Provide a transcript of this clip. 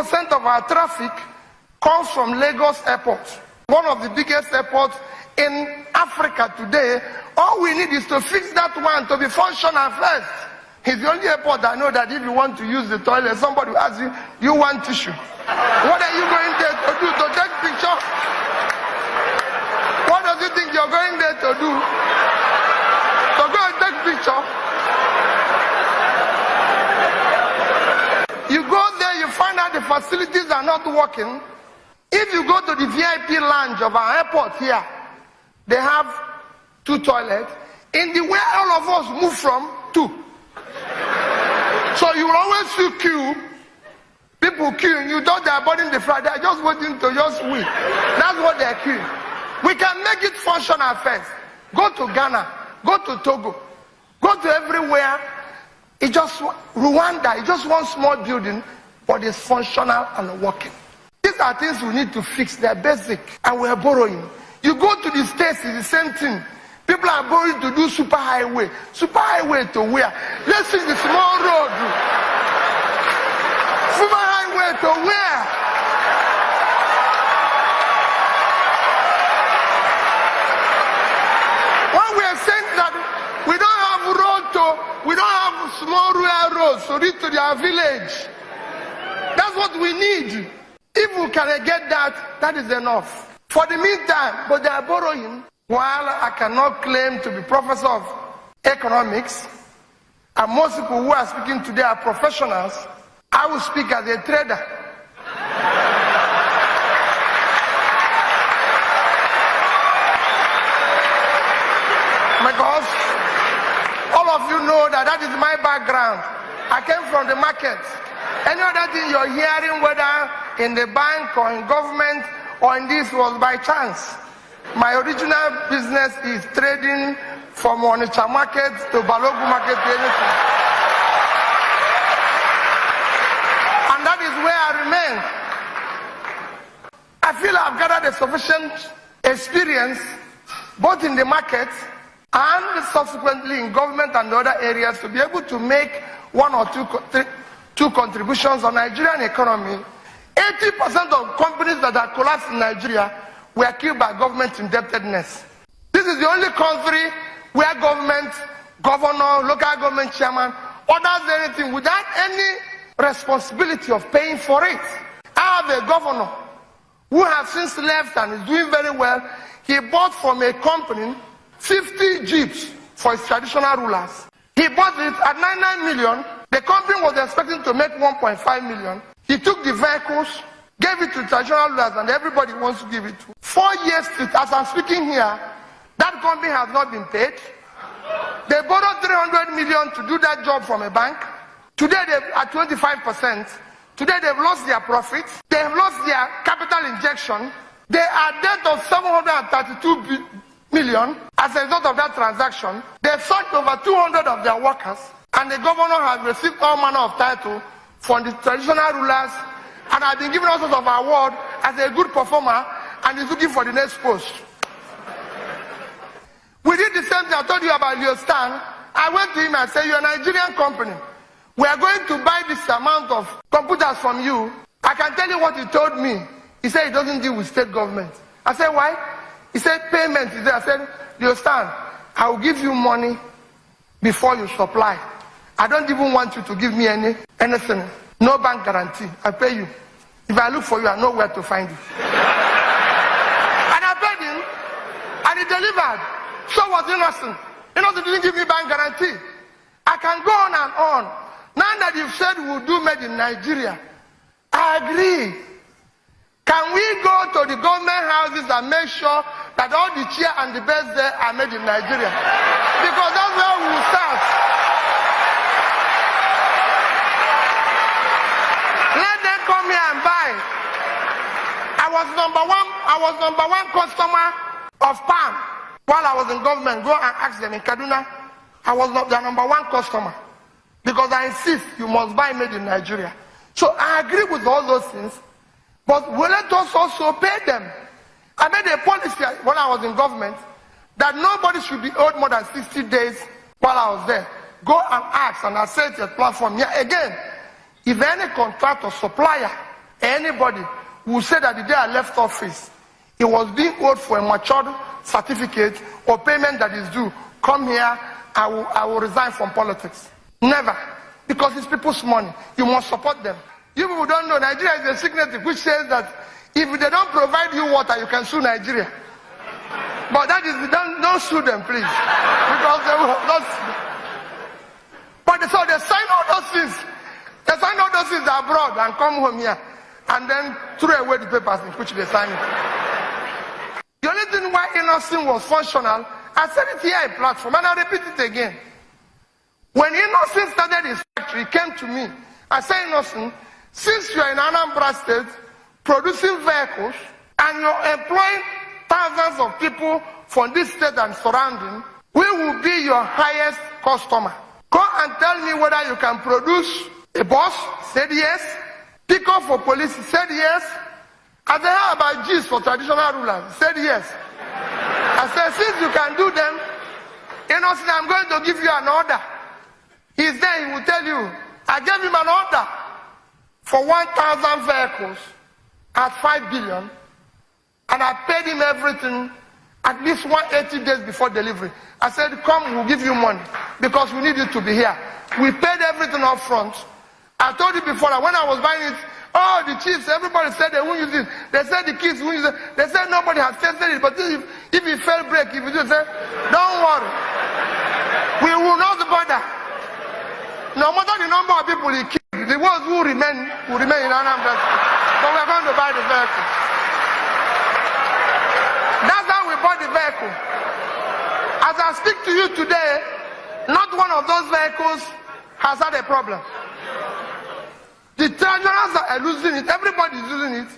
80% of our traffic comes from Lagos Airport, one of the biggest airports in Africa today. All we need is to fix that one to be functional first. It's the only airport I know that if you want to use the toilet, somebody will ask you, you want tissue? What are you going there to do? To take picture? What does you think you're going there to do? To go and take picture? You go there, you find out the facilities are not working. If you go to the VIP lounge of our airport here, they have 2 toilets. In the where all of us move from, 2. So you will always see queue. People queuing. You thought they are boarding the flight. They are just waiting to just wait. That's what they are queuing. We can make it functional first. Go to Ghana. Go to Togo. Go to everywhere. It's just Rwanda. It's just one small building, but it's functional and working. These are things we need to fix. They're basic, and we're borrowing. You go to the States, it's the same thing. People are borrowing to do super highway. Super highway to where? Let's see the small road. Super highway to where? When we are saying that we don't have road to, we don't have small rural roads to reach to their village. That's what we need. If we can get that, that is enough. For the meantime, but they are borrowing. While I cannot claim to be professor of economics, and most people who are speaking today are professionals, I will speak as a trader. Because all of you know that that is my background. I came from the market. Any other thing you're hearing, whether in the bank or in government or in this, was by chance. My original business is trading from Onitsha market to Balogu market to anything. And that is where I remain. I feel I've gathered a sufficient experience both in the market and subsequently in government and other areas to be able to make 1 or 2 contributions on Nigerian economy. 80% of companies that are collapsed in Nigeria were killed by government indebtedness. This is the only country where government, governor, local government chairman orders anything without any responsibility of paying for it. I have a governor who has since left and is doing very well. He bought from a company 50 jeeps for his traditional rulers. He bought it at 99 million. The company was expecting to make 1.5 million. He took the vehicles, gave it to traditional rulers, and everybody wants to give it to. 4 years, as I'm speaking here, that company has not been paid. They borrowed 300 million to do that job from a bank. Today they're at 25%. Today they've lost their profit. They've lost their capital injection. They are debt of 732 million as a result of that transaction. They've sacked over 200 of their workers, and the governor has received all manner of title from the traditional rulers, and I've been given all sorts of award as a good performer, and is looking for the next post. We did the same thing I told you about Leo Stan. I went to him and said, you're a Nigerian company. We are going to buy this amount of computers from you. I can tell you what he told me. He said he doesn't deal with state government. I said, why? He said, payment is there. I said, Leo Stan, I will give you money before you supply. I don't even want you to give me anything. No bank guarantee. I pay you. If I look for you, I know where to find you. And I paid him, and he delivered. So was innocent. Innocent didn't give me bank guarantee. I can go on and on. Now that you've said we'll do made in Nigeria, I agree. Can we go to the government houses and make sure that all the chair and the beds there are made in Nigeria? Because that's where we will start. Let them come here and buy. I was number one customer of palm while I was in government. Go and ask them in Kaduna. I was not their number one customer. Because I insist you must buy made in Nigeria. So I agree with all those things. But let us also pay them. I made a policy when I was in government that nobody should be owed more than 60 days while I was there. Go and ask, and I said to the platform here again, if any contract or supplier anybody who say that the day I left office, he was being owed for a matured certificate or payment that is due, come here, I will resign from politics. Never. Because it's people's money. You must support them. You people don't know, Nigeria is a signatory which says that if they don't provide you water, you can sue Nigeria. But that is, don't sue them, please. Because they will not sue them. But so they sign all those things. They sign all those things abroad and come home here. And then throw away the papers in which they signed it. The only thing why Innocent was functional, I said it here in platform, and I'll repeat it again. When Innocent started his factory, he came to me. I said, Innocent, since you're in Anambra State, producing vehicles, and you're employing thousands of people from this state and surrounding, we will be your highest customer. Go and tell me whether you can produce a bus. Said yes. Pick up for police. Said yes. I said, how about G's for traditional rulers? Said yes. I said, since you can do them, Innocent, I'm going to give you an order. He's there, he will tell you. I gave him an order for 1,000 vehicles at 5 billion, and I paid him everything at least 180 days before delivery. I said, come, we'll give you money because we need you to be here. We paid everything up front. I told you before that when I was buying it, oh, the chiefs, everybody said they won't use it. They said the kids won't use it. They said nobody has tested it. But if it fell break, if you do, say, don't worry. We will not bother. No matter the number of people he killed, the ones who remain in Anambra. But we're going to buy the vehicle. That's how we bought the vehicle. As I speak to you today, not one of those vehicles has had a problem. The treasurers are losing it. Everybody is using it.